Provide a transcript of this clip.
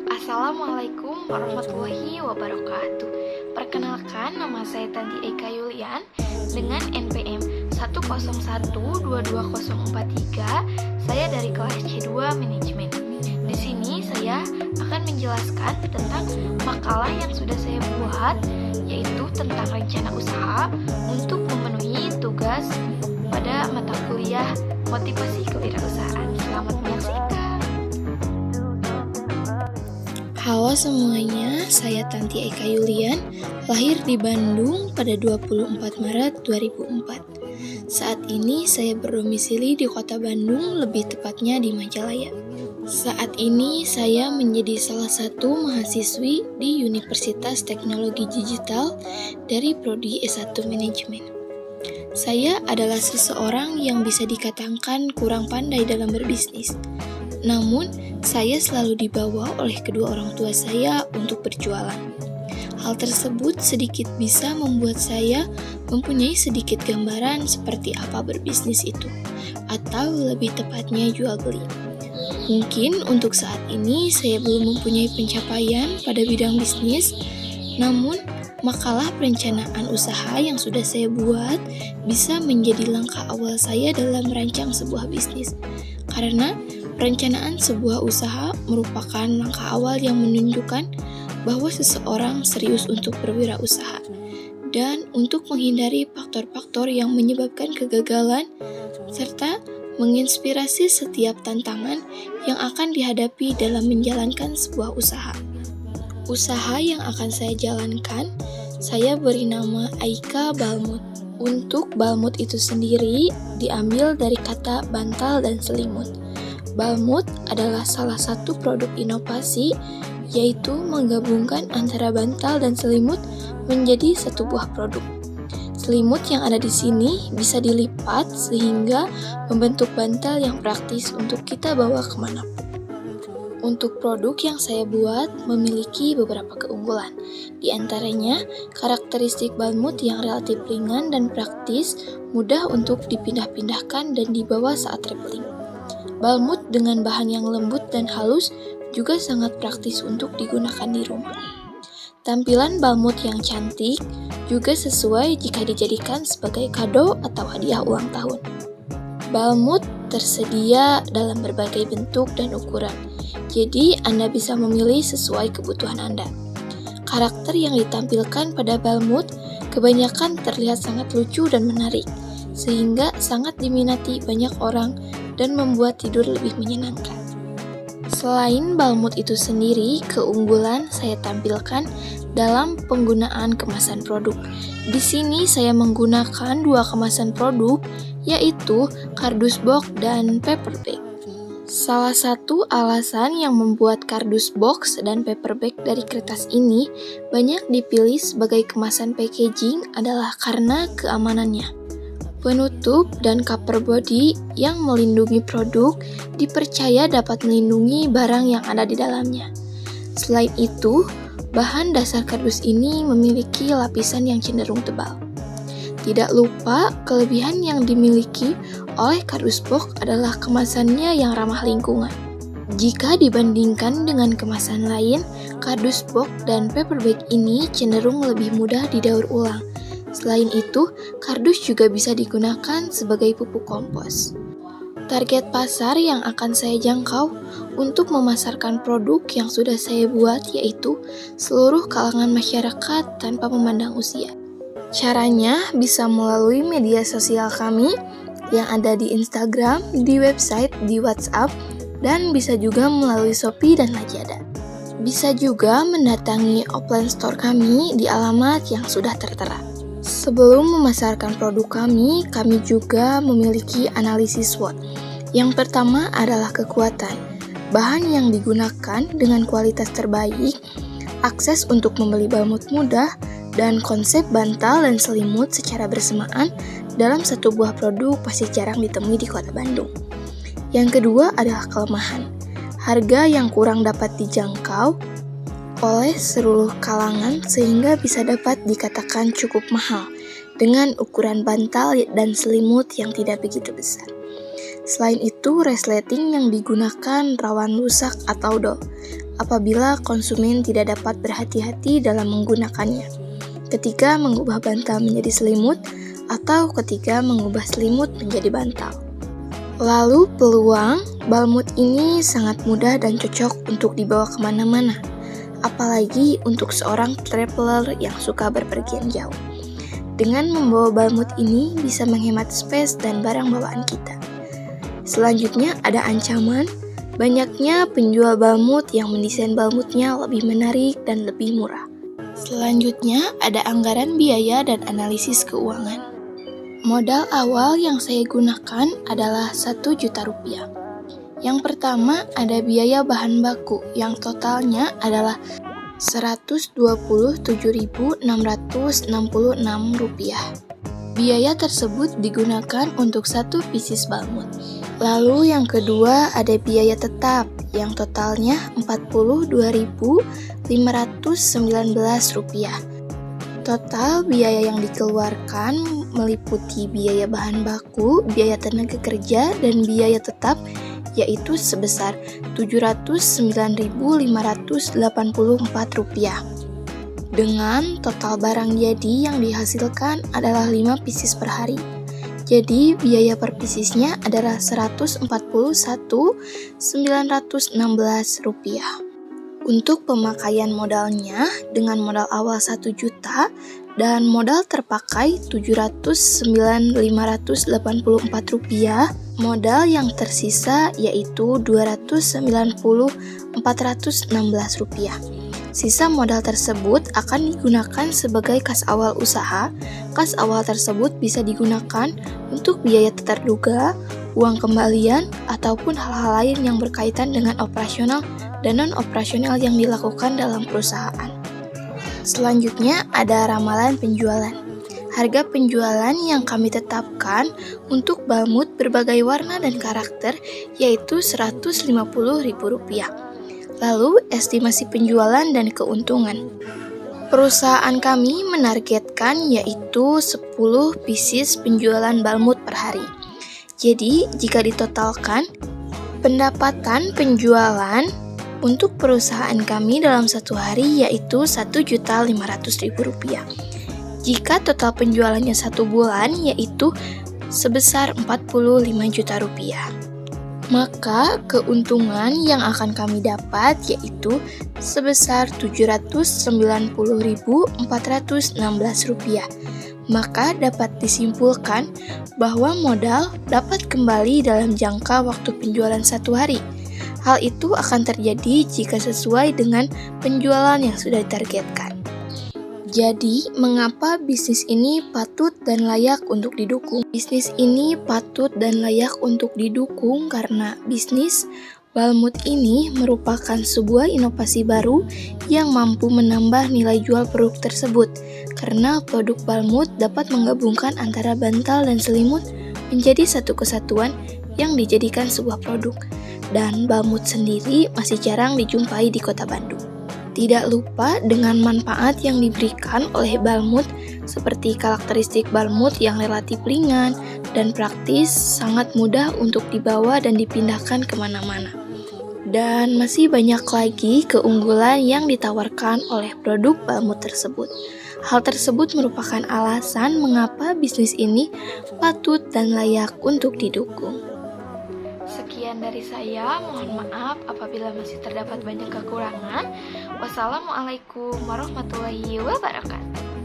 Assalamualaikum warahmatullahi wabarakatuh. Perkenalkan, nama saya Tanti Eka Yulian dengan NPM 101222043. Saya dari kelas C2 Manajemen. Di sini saya akan menjelaskan tentang makalah yang sudah saya buat, yaitu tentang rencana usaha untuk memenuhi tugas pada mata kuliah motivasi kewirausahaan. Selamat menyaksikan. Halo semuanya, saya Tanti Eka Yulian, lahir di Bandung pada 24 Maret 2004. Saat ini saya berdomisili di kota Bandung, lebih tepatnya di Majalaya. Saat ini saya menjadi salah satu mahasiswi di Universitas Teknologi Digital dari Prodi S1 Manajemen. Saya adalah seseorang yang bisa dikatakan kurang pandai dalam berbisnis. Namun, saya selalu dibawa oleh kedua orang tua saya untuk berjualan. Hal tersebut sedikit bisa membuat saya mempunyai sedikit gambaran seperti apa berbisnis itu, atau lebih tepatnya jual beli. Mungkin untuk saat ini saya belum mempunyai pencapaian pada bidang bisnis, namun makalah perencanaan usaha yang sudah saya buat bisa menjadi langkah awal saya dalam merancang sebuah bisnis. Karena perencanaan sebuah usaha merupakan langkah awal yang menunjukkan bahwa seseorang serius untuk berwirausaha. Dan untuk menghindari faktor-faktor yang menyebabkan kegagalan, serta menginspirasi setiap tantangan yang akan dihadapi dalam menjalankan sebuah usaha. Usaha yang akan saya jalankan, saya beri nama Aika Balmut. Untuk balmut itu sendiri diambil dari kata bantal dan selimut. Balmut adalah salah satu produk inovasi, yaitu menggabungkan antara bantal dan selimut menjadi satu buah produk. Selimut yang ada di sini bisa dilipat sehingga membentuk bantal yang praktis untuk kita bawa kemanapun. Untuk produk yang saya buat memiliki beberapa keunggulan. Di antaranya, karakteristik balmut yang relatif ringan dan praktis, mudah untuk dipindah-pindahkan dan dibawa saat traveling. Balmut dengan bahan yang lembut dan halus juga sangat praktis untuk digunakan di rumah. Tampilan balmut yang cantik juga sesuai jika dijadikan sebagai kado atau hadiah ulang tahun. Balmut tersedia dalam berbagai bentuk dan ukuran, jadi Anda bisa memilih sesuai kebutuhan Anda. Karakter yang ditampilkan pada balmut kebanyakan terlihat sangat lucu dan menarik, sehingga sangat diminati banyak orang dan membuat tidur lebih menyenangkan. Selain balmut itu sendiri, keunggulan saya tampilkan dalam penggunaan kemasan produk. Di sini saya menggunakan dua kemasan produk, yaitu kardus box dan paper bag. Salah satu alasan yang membuat kardus box dan paper bag dari kertas ini banyak dipilih sebagai kemasan packaging adalah karena keamanannya. Penutup dan cover body yang melindungi produk dipercaya dapat melindungi barang yang ada di dalamnya. Selain itu, bahan dasar kardus ini memiliki lapisan yang cenderung tebal. Tidak lupa, kelebihan yang dimiliki oleh kardus box adalah kemasannya yang ramah lingkungan. Jika dibandingkan dengan kemasan lain, kardus box dan paper bag ini cenderung lebih mudah didaur ulang. Selain itu, kardus juga bisa digunakan sebagai pupuk kompos. Target pasar yang akan saya jangkau untuk memasarkan produk yang sudah saya buat yaitu seluruh kalangan masyarakat tanpa memandang usia. Caranya bisa melalui media sosial kami yang ada di Instagram, di website, di WhatsApp, dan bisa juga melalui Shopee dan Lazada. Bisa juga mendatangi offline store kami di alamat yang sudah tertera. Sebelum memasarkan produk kami juga memiliki analisis SWOT. Yang pertama adalah kekuatan, bahan yang digunakan dengan kualitas terbaik, akses untuk membeli balmut mudah, dan konsep bantal dan selimut secara bersamaan dalam satu buah produk pasti jarang ditemui di kota Bandung. Yang kedua adalah kelemahan, harga yang kurang dapat dijangkau oleh seluruh kalangan sehingga bisa dapat dikatakan cukup mahal dengan ukuran bantal dan selimut yang tidak begitu besar. Selain itu, yaitu resleting yang digunakan rawan rusak atau dol apabila konsumen tidak dapat berhati-hati dalam menggunakannya, ketika mengubah bantal menjadi selimut atau ketika mengubah selimut menjadi bantal. Lalu peluang, balmut ini sangat mudah dan cocok untuk dibawa kemana-mana, apalagi untuk seorang traveler yang suka berpergian jauh. Dengan membawa balmut ini bisa menghemat space dan barang bawaan kita. Selanjutnya ada ancaman, banyaknya penjual balmut yang mendesain balmutnya lebih menarik dan lebih murah. Selanjutnya ada anggaran biaya dan analisis keuangan. Modal awal yang saya gunakan adalah 1 juta rupiah. Yang pertama ada biaya bahan baku yang totalnya adalah Rp127.666. Biaya tersebut digunakan untuk 1 pieces balmut. Lalu yang kedua ada biaya tetap yang totalnya Rp42.519. Total biaya yang dikeluarkan meliputi biaya bahan baku, biaya tenaga kerja, dan biaya tetap yaitu sebesar Rp709.584. Dengan total barang jadi yang dihasilkan adalah 5 pieces per hari. Jadi biaya per piecesnya adalah Rp141.916. Untuk pemakaian modalnya dengan modal awal 1 juta dan modal terpakai Rp709.584, modal yang tersisa yaitu Rp290.416. Sisa modal tersebut akan digunakan sebagai kas awal usaha. Kas awal tersebut bisa digunakan untuk biaya tak terduga, uang kembalian, ataupun hal-hal lain yang berkaitan dengan operasional dan non-operasional yang dilakukan dalam perusahaan. Selanjutnya ada ramalan penjualan. Harga penjualan yang kami tetapkan untuk balmut berbagai warna dan karakter yaitu Rp150.000. Lalu estimasi penjualan dan keuntungan. Perusahaan kami menargetkan yaitu 10 pieces penjualan balmut per hari. Jadi jika ditotalkan, pendapatan penjualan untuk perusahaan kami dalam satu hari yaitu Rp1.500.000. Jika total penjualannya 1 bulan yaitu sebesar Rp45 juta. Maka keuntungan yang akan kami dapat yaitu sebesar Rp790.416. Maka dapat disimpulkan bahwa modal dapat kembali dalam jangka waktu penjualan 1 hari. Hal itu akan terjadi jika sesuai dengan penjualan yang sudah ditargetkan. Jadi, mengapa bisnis ini patut dan layak untuk didukung? Bisnis ini patut dan layak untuk didukung karena bisnis balmut ini merupakan sebuah inovasi baru yang mampu menambah nilai jual produk tersebut. Karena produk balmut dapat menggabungkan antara bantal dan selimut menjadi satu kesatuan yang dijadikan sebuah produk. Dan balmut sendiri masih jarang dijumpai di Kota Bandung. Tidak lupa dengan manfaat yang diberikan oleh balmut seperti karakteristik balmut yang relatif ringan dan praktis, sangat mudah untuk dibawa dan dipindahkan kemana-mana. Dan masih banyak lagi keunggulan yang ditawarkan oleh produk balmut tersebut. Hal tersebut merupakan alasan mengapa bisnis ini patut dan layak untuk didukung. Sekian dari saya, mohon maaf apabila masih terdapat banyak kekurangan. Wassalamualaikum warahmatullahi wabarakatuh.